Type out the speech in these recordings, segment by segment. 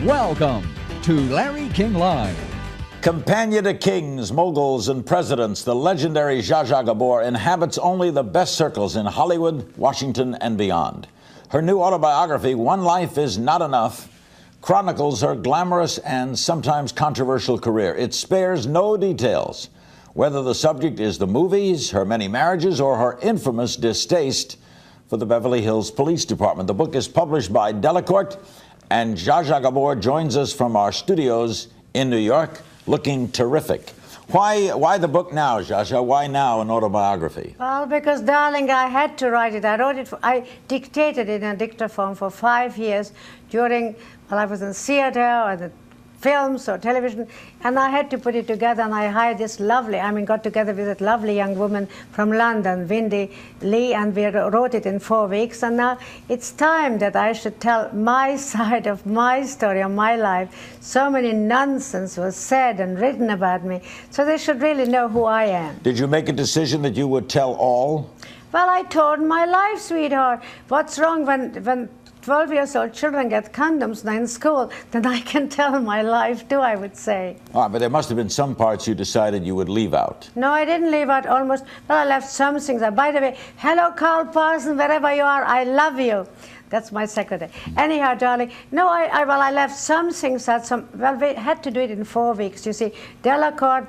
Welcome to Larry King Live. Companion to kings, moguls, and presidents, the legendary Zsa Zsa Gabor inhabits only the best circles in Hollywood, Washington, and beyond. Her new autobiography, One Life Is Not Enough, chronicles her glamorous and sometimes controversial career. It spares no details, whether the subject is the movies, her many marriages, or her infamous distaste for the Beverly Hills Police Department. The book is published by Delacorte, and Zsa Zsa Gabor joins us from our studios in New York, looking terrific. Why the book now, Zsa Zsa? Why now an autobiography? Well, because, darling, I had to write it. I dictated it in a dictaphone for 5 years during, while I was in theater or the films or television, and I had to put it together, and I hired this got together with that lovely young woman from London, Wendy Lee, and we wrote it in 4 weeks, and now it's time that I should tell my side of my story of my life. So many nonsense was said and written about me, so they should really know who I am. Did you make a decision that you would tell all? Well, I told my life, sweetheart. What's wrong when 12-year-old children get condoms in school, then I can tell my life too, I would say. Ah, but there must have been some parts you decided you would leave out. No, I didn't leave out almost. Well, I left some things out. By the way, hello, Carl Parsons, wherever you are, I love you. That's my secretary. Anyhow, darling, no, I left some things out. Well, we had to do it in 4 weeks. You see, Delacorte,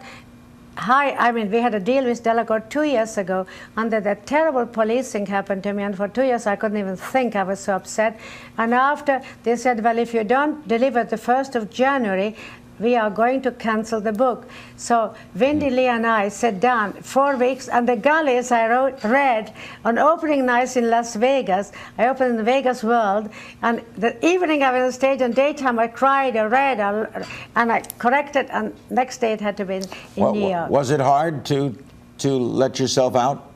we had a deal with Delacorte 2 years ago, and that terrible police thing happened to me, and for 2 years I couldn't even think. I was so upset. And after, they said, well, if you don't deliver the 1st of January, we are going to cancel the book. So Wendy Lee and I sat down 4 weeks, and the galleys I read on opening nights in Las Vegas. I opened in the Vegas World, and the evening I was on stage, and daytime I cried, I read, and I corrected, and next day it had to be in New York. Was it hard to let yourself out?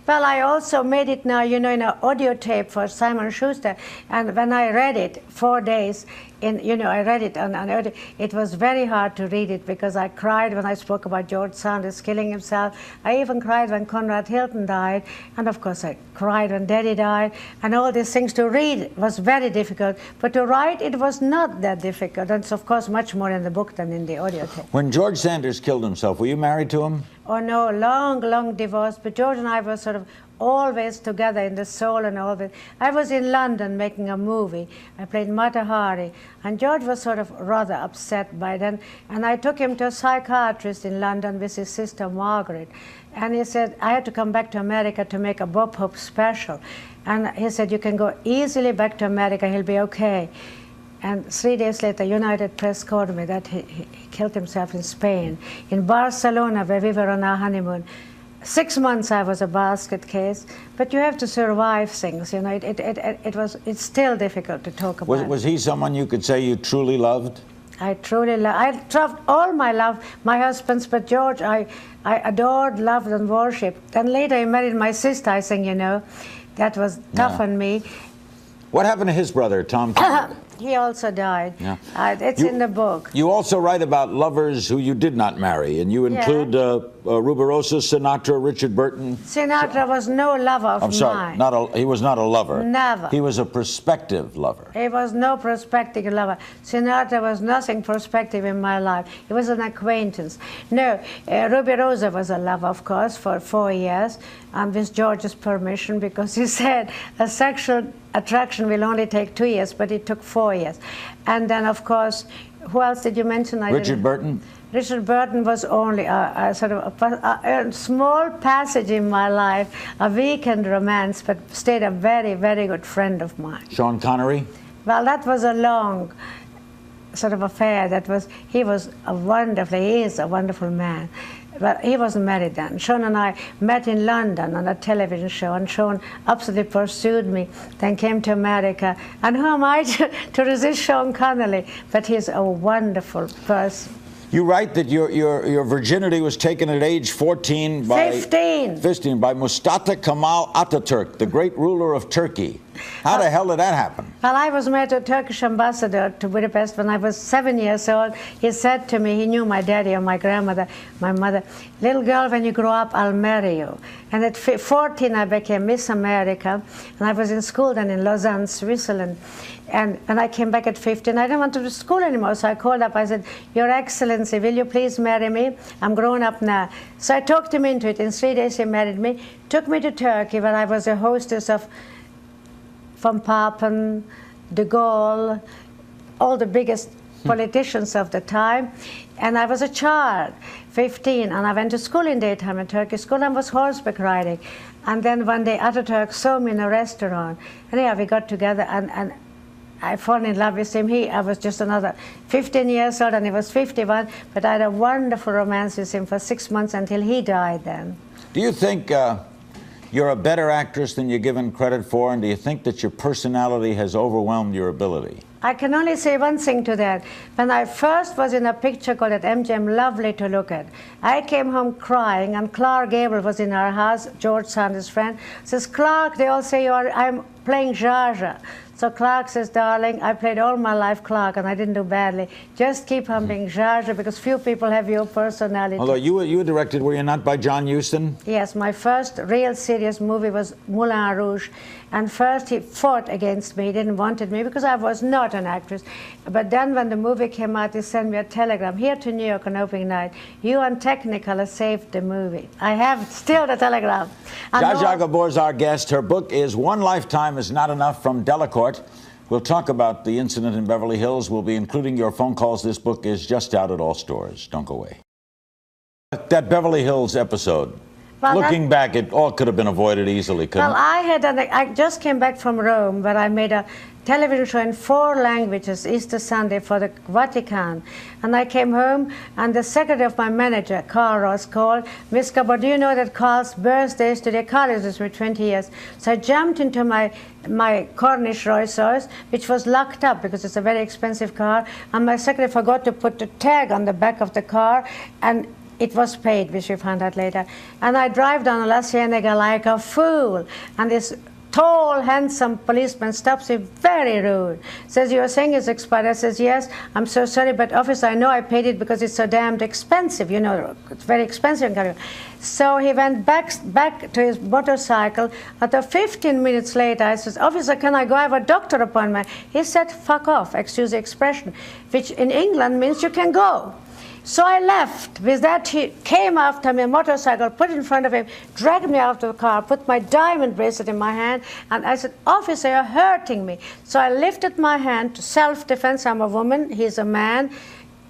Well, I also made it now, in an audio tape for Simon Schuster, and when I read it 4 days, I read it on audio. It was very hard to read it because I cried when I spoke about George Sanders killing himself. I even cried when Conrad Hilton died, and of course I cried when Daddy died, and all these things to read was very difficult, but to write it was not that difficult, and it's of course much more in the book than in the audio tape. When George Sanders killed himself, were you married to him? Oh no, long divorce, but George and I were sort of always together in the soul and all that. I was in London making a movie. I played Mata Hari, and George was sort of rather upset by then, and I took him to a psychiatrist in London with his sister Margaret, and he said, I had to come back to America to make a Bob Hope special, and he said, you can go easily back to America, he'll be okay. And 3 days later, United Press called me that he killed himself in Spain, in Barcelona, where we were on our honeymoon. 6 months I was a basket case, but you have to survive things, it's still difficult to talk about. Was he someone you could say you truly loved? I truly loved, I loved all my love, my husbands, but George, I adored, loved, and worshipped. Then later he married my sister, I think, that was tough on me. What happened to his brother, Tom King? He also died. Yeah. It's in the book. You also write about lovers who you did not marry, and you include Rubirosa, Sinatra, Richard Burton. Sinatra was no lover of mine. I'm sorry, he was not a lover. Never. He was a prospective lover. He was no prospective lover. Sinatra was nothing prospective in my life. He was an acquaintance. No, Rubirosa was a lover, of course, for 4 years, and with George's permission, because he said a sexual attraction will only take 2 years, but it took 4 years. And then, of course, who else did you mention? Richard Burton? Richard Burton was only a small passage in my life, a weekend romance, but stayed a very, very good friend of mine. Sean Connery? Well, that was a long sort of affair. He is a wonderful man. But he wasn't married then. Sean and I met in London on a television show, and Sean absolutely pursued me, then came to America. And who am I to resist Sean Connery? But he's a wonderful person. You write that your virginity was taken at age 15 by Mustafa Kemal Ataturk, the great ruler of Turkey. How the hell did that happen? Well, I was married to a Turkish ambassador to Budapest when I was 7 years old. He said to me, he knew my daddy and my grandmother, my mother, little girl, when you grow up, I'll marry you. And at 14, I became Miss America, and I was in school then in Lausanne, Switzerland. And I came back at 15. I didn't want to go to school anymore, so I called up. I said, Your Excellency, will you please marry me? I'm grown up now. So I talked him into it. In 3 days, he married me, took me to Turkey, where I was a hostess of Van Papen, de Gaulle, all the biggest politicians of the time. And I was a child, 15, and I went to school in daytime in Turkish school and was horseback riding. And then one day Ataturk saw me in a restaurant. And yeah, we got together, and I fell in love with him. I was just another 15 years old, and he was 51, but I had a wonderful romance with him for 6 months until he died then. Do you think you're a better actress than you're given credit for, and do you think that your personality has overwhelmed your ability? I can only say one thing to that. When I first was in a picture called at MGM, lovely to look at, I came home crying, and Clark Gable was in our house, George Sanders' friend, says, Clark, they all say I'm playing Zsa Zsa. So Clark says, darling, I played all my life Clark, and I didn't do badly. Just keep on being Zsa Zsa, because few people have your personality. Although you were directed, were you not, by John Huston? Yes, my first real serious movie was Moulin Rouge. And first he fought against me. He didn't wanted me because I was not an actress. But then when the movie came out, he sent me a telegram here to New York on opening night. You and Technicolor saved the movie. I have still the telegram. Zsa Zsa Gabor is our guest. Her book is One Lifetime is Not Enough from Delacorte. We'll talk about the incident in Beverly Hills. We'll be including your phone calls. This book is just out at all stores. Don't go away. That Beverly Hills episode. Well, looking back, it all could have been avoided easily, couldn't well, I just came back from Rome, where I made a television show in 4 languages, Easter Sunday, for the Vatican. And I came home, and the secretary of my manager, Carl Ross, called, Miss Gabor, do you know that Carl's birthday is today? Carl is with me 20 years. So I jumped into my Cornish Rolls Royce, which was locked up because it's a very expensive car, and my secretary forgot to put the tag on the back of the car, and it was paid, which we found out later. And I drive down La Cienega like a fool. And this tall, handsome policeman stops me, very rude. Says, your thing is expired. I says, yes, I'm so sorry, but officer, I know I paid it because it's so damned expensive. You know, it's very expensive. So he went back to his motorcycle. After 15 minutes later, I says, officer, can I go? I have a doctor appointment. He said, fuck off, excuse the expression, which in England means you can go. So I left. With that, he came after me, a motorcycle, put it in front of him, dragged me out of the car, put my diamond bracelet in my hand, and I said, officer, you're hurting me. So I lifted my hand to self-defense. I'm a woman, he's a man.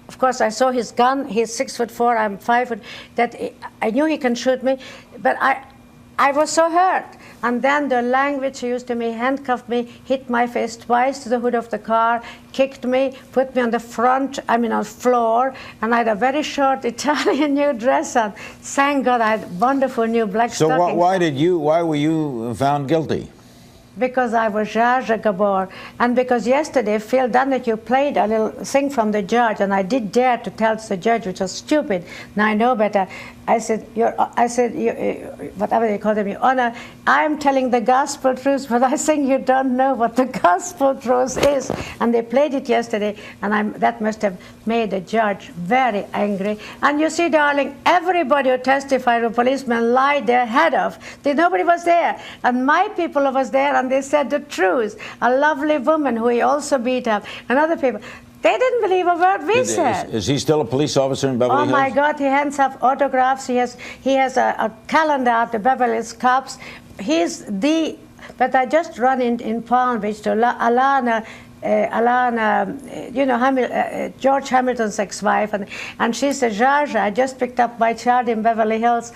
Of course, I saw his gun. He's 6'4", I'm 5 foot. That I knew he can shoot me, but I was so hurt. And then the language he used to me, handcuffed me, hit my face twice to the hood of the car, kicked me, put me on the floor, and I had a very short Italian new dress on. Thank God I had wonderful new black stockings. So why were you found guilty? Because I was Zsa Zsa Gabor, and because yesterday Phil Donahue played a little thing from the judge, and I did dare to tell the judge, which was stupid. Now I know better. I said, whatever they call them, Your Honor, I'm telling the gospel truth, but I think you don't know what the gospel truth is. And they played it yesterday, and that must have made the judge very angry. And you see, darling, everybody who testified, a policeman lied their head off. Nobody was there. And my people was there, and they said the truth. A lovely woman who he also beat up, and other people. They didn't believe a word we said. Is he still a police officer in Beverly Hills? Oh my God, he hands up autographs. He has a calendar of the Beverly Hills Cops. But I just run in Palm Beach to Alana, you know, George Hamilton's ex-wife, and she said, Zsa Zsa, I just picked up my child in Beverly Hills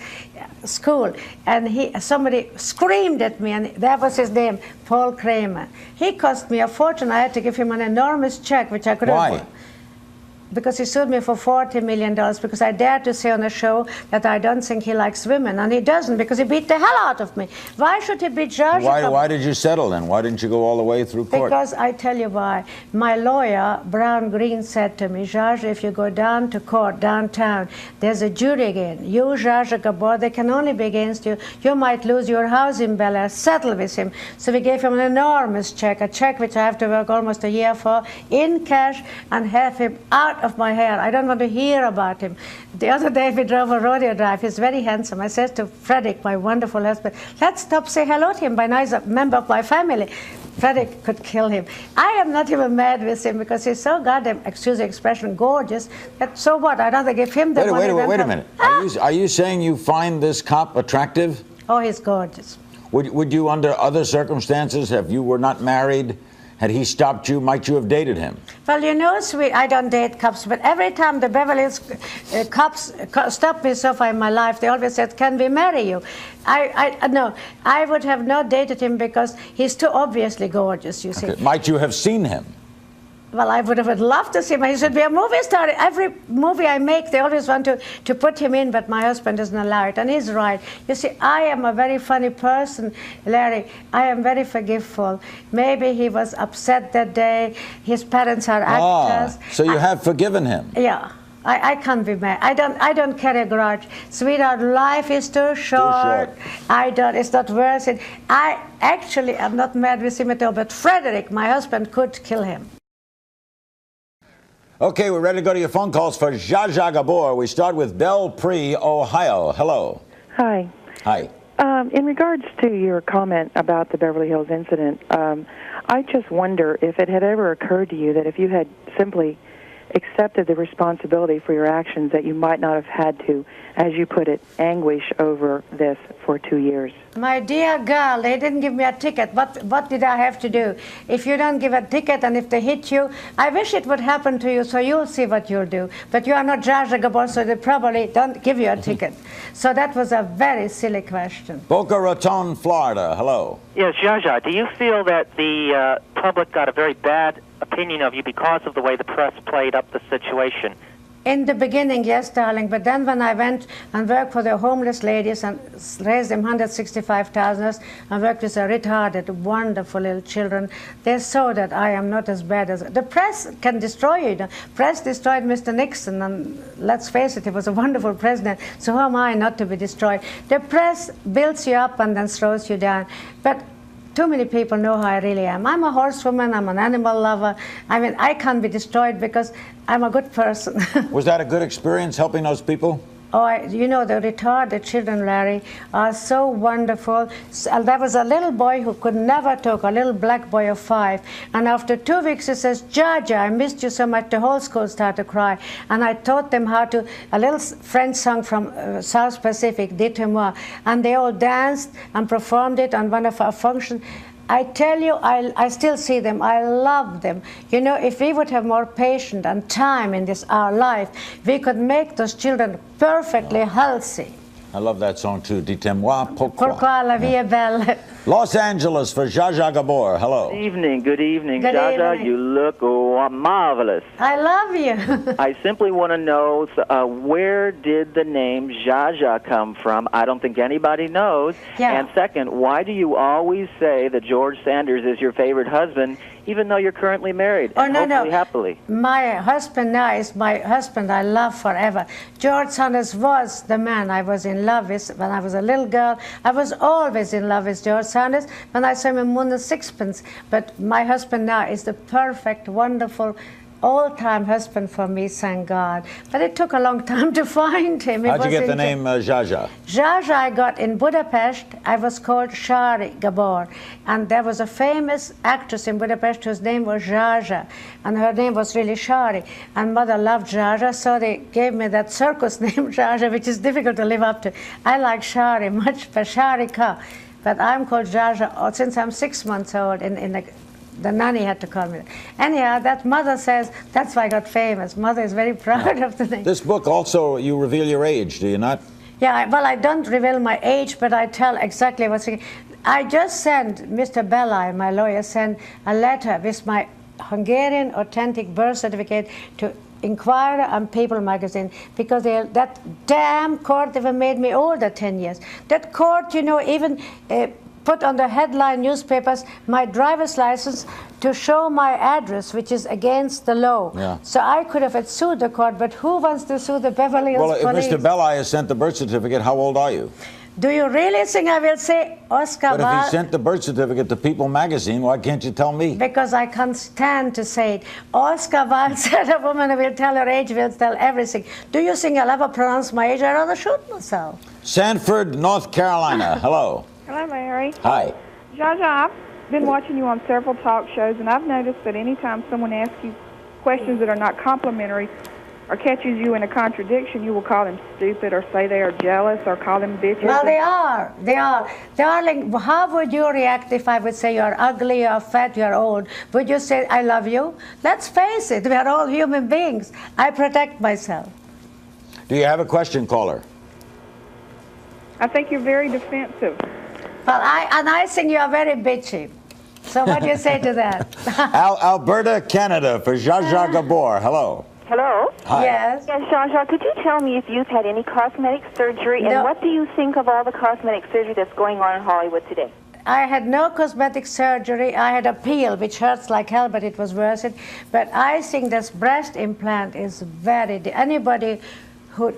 school, and somebody screamed at me, and that was his name, Paul Kramer. He cost me a fortune. I had to give him an enormous check, which I couldn't afford. because he sued me for $40 million because I dared to say on the show that I don't think he likes women, and he doesn't because he beat the hell out of me. Why should he beat Zsa Zsa Gabor? Why did you settle then? Why didn't you go all the way through court? Because I tell you why. My lawyer, Brown Green, said to me, Zsa Zsa, if you go down to court downtown, there's a jury again. You, Zsa Zsa Gabor, they can only be against you. You might lose your house in Bel Air. Settle with him. So we gave him an enormous check, a check which I have to work almost a year for, in cash, and have him out of my hair. I don't want to hear about him. The other day we drove a rodeo drive. He's very handsome. I said to Frederick, my wonderful husband, let's stop, say hello to him by now he's a member of my family. Frederick could kill him. I am not even mad with him because he's so goddamn, excuse the expression, gorgeous. That, so what? I'd rather give him the money. Wait a minute. Are you saying you find this cop attractive? Oh, he's gorgeous. Would you, under other circumstances, if you were not married, had he stopped you, might you have dated him? Well, you know, sweet, I don't date cops, but every time the Beverly Hills cops stop me so far in my life, they always said, can we marry you? No, I would have not dated him because he's too obviously gorgeous, you see. Okay. Might you have seen him? Well, I would have loved to see him. He should be a movie star. Every movie I make, they always want to put him in, but my husband doesn't allow it. And he's right. You see, I am a very funny person, Larry. I am very forgiveful. Maybe he was upset that day. His parents are actors. So you have forgiven him? Yeah. I can't be mad. I don't carry a grudge. Sweetheart, life is too short. It's not worth it. I actually am not mad with him at all, but Frederick, my husband, could kill him. Okay, we're ready to go to your phone calls for Zsa Zsa Gabor. We start with Belle Pre, Ohio. Hello. Hi. Hi. In regards to your comment about the Beverly Hills incident, I just wonder if it had ever occurred to you that if you had simply accepted the responsibility for your actions, that you might not have had to, as you put it, anguish over this for 2 years. My dear girl, they didn't give me a ticket. What did I have to do? If you don't give a ticket and if they hit you, I wish it would happen to you so you'll see what you'll do. But you are not Zsa Zsa Gabor, so they probably don't give you a ticket. So that was a very silly question. Boca Raton, Florida. Hello. Yes, Zsa Zsa, do you feel that the public got a very bad opinion of you because of the way the press played up the situation? In the beginning, yes, darling, but then when I went and worked for the homeless ladies and raised them $165,000 and worked with the retarded, wonderful little children, they saw that I am not as bad as... The press can destroy you. The press destroyed Mr. Nixon, and let's face it, he was a wonderful president, so who am I not to be destroyed? The press builds you up and then throws you down. But too many people know how I really am. I'm a horsewoman, I'm an animal lover. I mean, I can't be destroyed because I'm a good person. Was that a good experience helping those people? Oh, you know, the retarded children, Larry, are so wonderful. There was a little boy who could never talk, a little black boy of 5. And after 2 weeks, he says, Zsa Zsa, I missed you so much. The whole school started to cry. And I taught them how to, a little French song from South Pacific, Dites-moi. And they all danced and performed it on one of our functions. I tell you, I still see them. I love them. You know, if we would have more patience and time in our life, we could make those children perfectly healthy. I love that song too. Dites-moi pourquoi. Pourquoi la vie est belle. Los Angeles for Zsa Zsa Gabor. Hello. Good evening. Good evening. Good Zsa Zsa, evening. you look marvelous. I love you. I simply want to know where did the name Zsa Zsa come from? I don't think anybody knows. Yeah. And second, why do you always say that George Sanders is your favorite husband, even though you're currently married? Oh, and no, hopefully no. happily. My husband now is my husband I love forever. George Sanders was the man I was in love with when I was a little girl. I was always in love with George Sanders when I saw him in Moon and Sixpence. But my husband now is the perfect, wonderful, all-time husband for me, thank God. But it took a long time to find him. How'd you get the name Zsa Zsa? Zsa Zsa I got in Budapest. I was called Shari Gabor. And there was a famous actress in Budapest whose name was Zsa Zsa. And her name was really Shari. And mother loved Zsa Zsa, so they gave me that circus name, Zsa Zsa, which is difficult to live up to. I like Shari much, but Sharika. But I'm called Zsa Zsa since I'm 6 months old. The nanny had to call me. Anyhow, that mother says, that's why I got famous. Mother is very proud of the name. This book also, you reveal your age, do you not? Yeah, well, I don't reveal my age, but I tell exactly what's... I just sent, Mr. Belli, my lawyer, sent a letter with my Hungarian authentic birth certificate to Inquirer and People magazine, because that damn court even made me older 10 years. That court, you know, even put on the headline newspapers my driver's license to show my address, which is against the law. Yeah. So I could have sued the court, but who wants to sue the Beverly Hills Well, police? if Mr. Belli has sent the birth certificate, how old are you? Do you really think I will say Oscar But if Wilde? he sent the birth certificate to People magazine, why can't you tell me? Because I can't stand to say it. Oscar Wilde said a woman who will tell her age will tell everything. Do you think I'll ever pronounce my age? I'd rather shoot myself. Sanford, North Carolina. Hello. Hello, Larry. Hi. Zsa Zsa, I've been watching you on several talk shows, and I've noticed that anytime someone asks you questions that are not complimentary or catches you in a contradiction, you will call them stupid or say they are jealous or call them bitches. Well, they are. They are. Darling, how would you react if I would say you're ugly, you're fat, you're old? Would you say, I love you? Let's face it, we are all human beings. I protect myself. Do you have a question, caller? I think you're very defensive. Well, I think you are very bitchy. So what do you say to that? Alberta, Canada, for Zsa Zsa Gabor. Hello. Hello? Hi. Yes. Yes, Zsa Zsa, could you tell me if you've had any cosmetic surgery, and No. what do you think of all the cosmetic surgery that's going on in Hollywood today? I had no cosmetic surgery. I had a peel, which hurts like hell, but it was worth it. But I think this breast implant is anybody who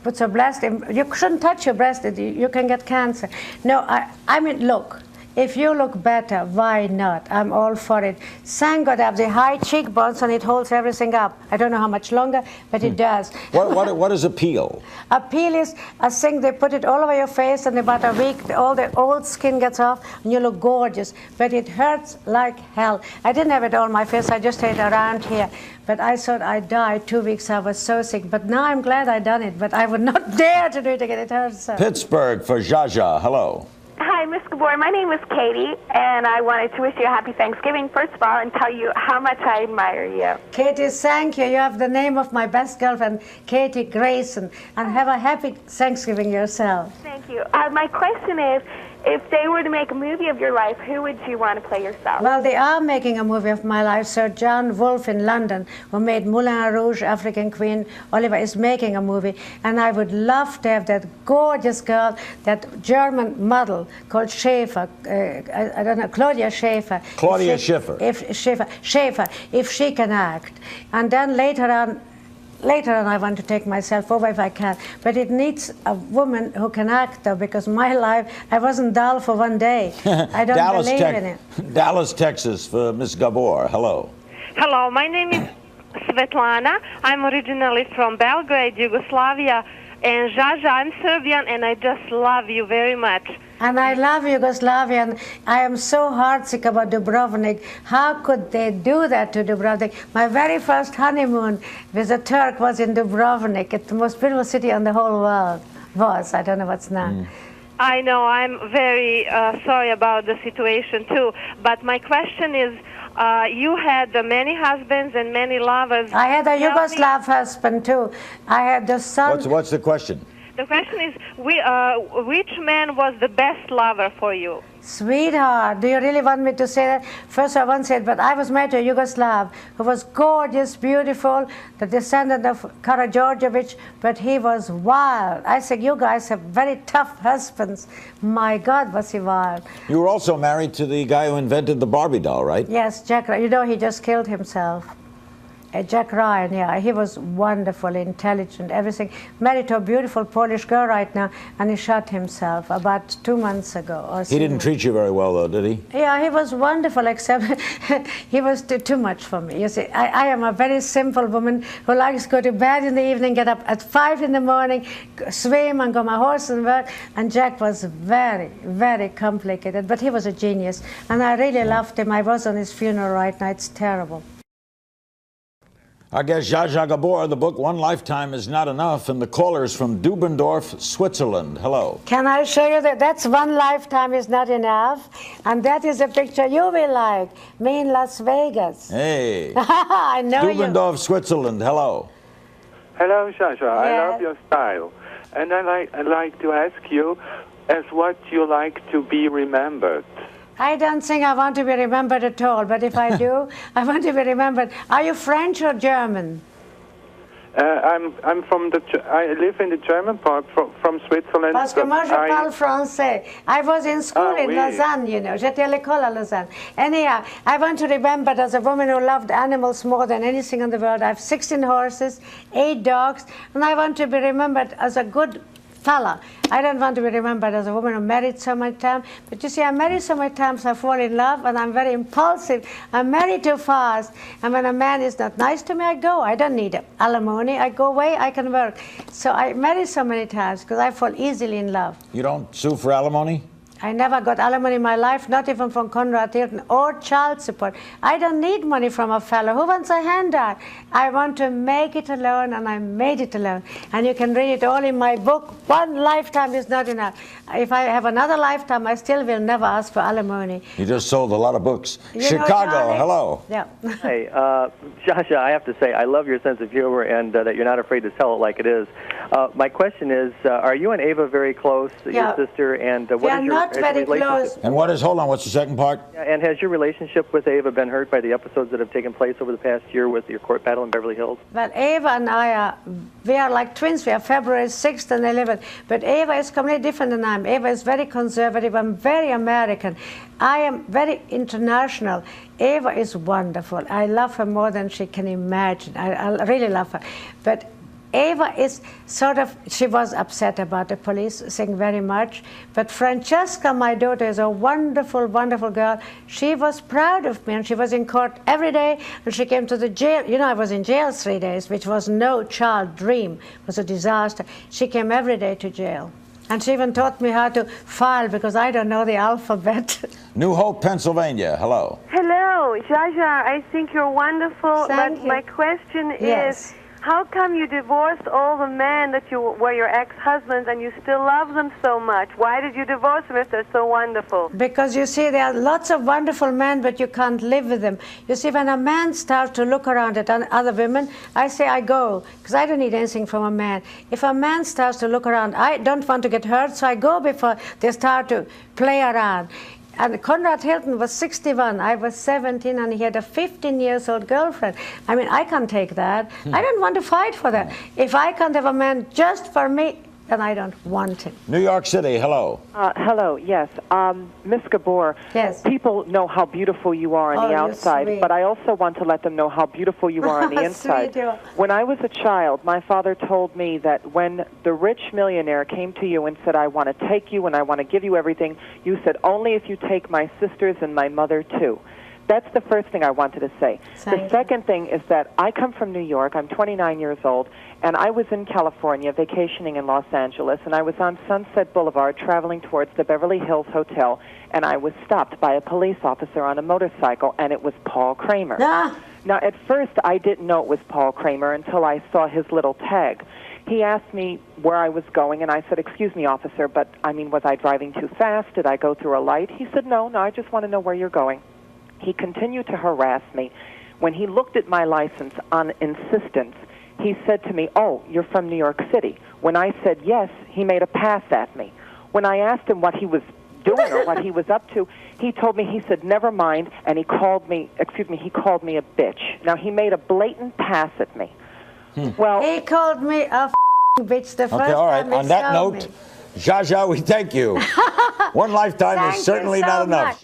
puts a breast you shouldn't touch your breast. You can get cancer. No, I mean, look. If you look better, why not? I'm all for it. Thank God I have the high cheekbones and it holds everything up. I don't know how much longer, but it does. What is a peel? A peel is a thing, they put it all over your face, and about a week, all the old skin gets off, and you look gorgeous. But it hurts like hell. I didn't have it all on my face, I just had it around here. But I thought I'd die 2 weeks, I was so sick. But now I'm glad I done it, but I would not dare to do it again, it hurts so. Pittsburgh, for Zsa Zsa. Hello. Hi, Miss Gabor. My name is Katie, and I wanted to wish you a happy Thanksgiving, first of all, and tell you how much I admire you. Katie, thank you. You have the name of my best girlfriend, Katie Grayson, and have a happy Thanksgiving yourself. Thank you. My question is, if they were to make a movie of your life, who would you want to play yourself? Well, they are making a movie of my life. Sir John Wolfe in London, who made Moulin Rouge, African Queen, Oliver, is making a movie. And I would love to have that gorgeous girl, that German model called Schäfer, I don't know, Claudia Schäfer. Claudia Schiffer. Schäfer, if she can act. And then later on, I want to take myself over if I can. But it needs a woman who can act, though, because my life, I wasn't dull for one day. I don't believe in it. Dallas, Texas, for Miss Gabor. Hello. Hello, my name is Svetlana. I'm originally from Belgrade, Yugoslavia. And Zsa Zsa, I'm Serbian, and I just love you very much. And I love Yugoslavia, and I am so heartsick about Dubrovnik. How could they do that to Dubrovnik? My very first honeymoon with a Turk was in Dubrovnik. It's the most beautiful city in the whole world. I don't know what's now. I know, I'm very sorry about the situation too. But my question is, you had many husbands and many lovers. I had a Yugoslav husband too. I had the son. What's the question? The question is, which man was the best lover for you? Sweetheart, do you really want me to say that? First I once said, but I was married to a Yugoslav who was gorgeous, beautiful, the descendant of Karađorđević, but he was wild. I said, you guys have very tough husbands. My God, was he wild. You were also married to the guy who invented the Barbie doll, right? Yes, Jack, you know, he just killed himself. Jack Ryan, yeah, he was wonderful, intelligent, everything. Married to a beautiful Polish girl right now, and he shot himself about 2 months ago. Or He didn't treat you very well, though, did he? Yeah, he was wonderful, except he was too much for me. You see, I am a very simple woman who likes to go to bed in the evening, get up at 5 in the morning, swim and go my horse and work. And Jack was very, very complicated, but he was a genius. And I really loved him. I was on his funeral right now. It's terrible. Our guest, Zsa Zsa Gabor, the book One Lifetime is Not Enough, and the caller's from Dubendorf, Switzerland. Hello. Can I show you that? That's One Lifetime is Not Enough, and that is a picture you will like, me in Las Vegas. Hey. I know Dubendorf, Switzerland. Hello. Hello, Zsa Zsa. Yes. I love your style. And I'd like to ask you as what you like to be remembered. I don't think I want to be remembered at all, but if I do, I want to be remembered. Are you French or German? I'm from I live in the German part from Switzerland. Parce que moi, je parle français. I was in school in Lausanne, you know. J'étais à l'école à Lausanne. Anyhow, I want to remember as a woman who loved animals more than anything in the world. I have 16 horses, 8 dogs, and I want to be remembered as a good fella. I don't want to be remembered as a woman who married so many times. But you see, I married so many times, I fall in love, and I'm very impulsive. I marry too fast. And when a man is not nice to me, I go. I don't need alimony. I go away, I can work. So I marry so many times because I fall easily in love. You don't sue for alimony? I never got alimony in my life, not even from Conrad Hilton or child support. I don't need money from a fellow. Who wants a handout? I want to make it alone, and I made it alone. And you can read it all in my book. One lifetime is not enough. If I have another lifetime, I still will never ask for alimony. You just sold a lot of books. You Chicago, hello. Yeah. Hey, Zsa Zsa, I have to say, I love your sense of humor and that you're not afraid to tell it like it is. My question is, are you and Ava very close, your sister, and what is your very close. And hold on, what's the second part? Yeah, and has your relationship with Ava been hurt by the episodes that have taken place over the past year with your court battle in Beverly Hills? Well, Ava and I we are like twins. We are February 6th and 11th. But Ava is completely different than I am. Ava is very conservative. I'm very American. I am very international. Ava is wonderful. I love her more than she can imagine. I really love her. But Ava is sort of, she was upset about the police thing very much, but Francesca, my daughter, is a wonderful, wonderful girl. She was proud of me, and she was in court every day, and she came to the jail. You know, I was in jail 3 days, which was no child dream. It was a disaster. She came every day to jail. And she even taught me how to file, because I don't know the alphabet. New Hope, Pennsylvania, hello. Hello, Zsa Zsa, I think you're wonderful, Thank you. My question Yes. is, how come you divorced all the men that were your ex-husbands and you still love them so much? Why did you divorce them if they're so wonderful? Because you see, there are lots of wonderful men, but you can't live with them. You see, when a man starts to look around at other women, I say I go, because I don't need anything from a man. If a man starts to look around, I don't want to get hurt, so I go before they start to play around. And Conrad Hilton was 61, I was 17, and he had a 15-year-old girlfriend. I mean, I can't take that. I don't want to fight for that. If I can't have a man just for me, then I don't want him. New York City, hello. Hello, yes. Miss Gabor, yes. People know how beautiful you are on the outside, but I also want to let them know how beautiful you are on the inside. When I was a child, my father told me that when the rich millionaire came to you and said, I want to take you and I want to give you everything, you said, only if you take my sisters and my mother too. That's the first thing I wanted to say. The second thing is that I come from New York. I'm 29 years old, and I was in California vacationing in Los Angeles, and I was on Sunset Boulevard traveling towards the Beverly Hills Hotel, and I was stopped by a police officer on a motorcycle, and it was Paul Kramer. Now, at first, I didn't know it was Paul Kramer until I saw his little tag. He asked me where I was going, and I said, excuse me, officer, but, I mean, was I driving too fast? Did I go through a light? He said, no, I just want to know where you're going. He continued to harass me. When he looked at my license on insistence, he said to me, oh, you're from New York City. When I said yes, he made a pass at me. When I asked him what he was doing or what he was up to, he told me, he said, never mind, and he called me a bitch. Now, he made a blatant pass at me. Well, he called me a bitch the first okay, all right. time he On that saw note, me. Zsa Zsa, we thank you. One lifetime is certainly not enough.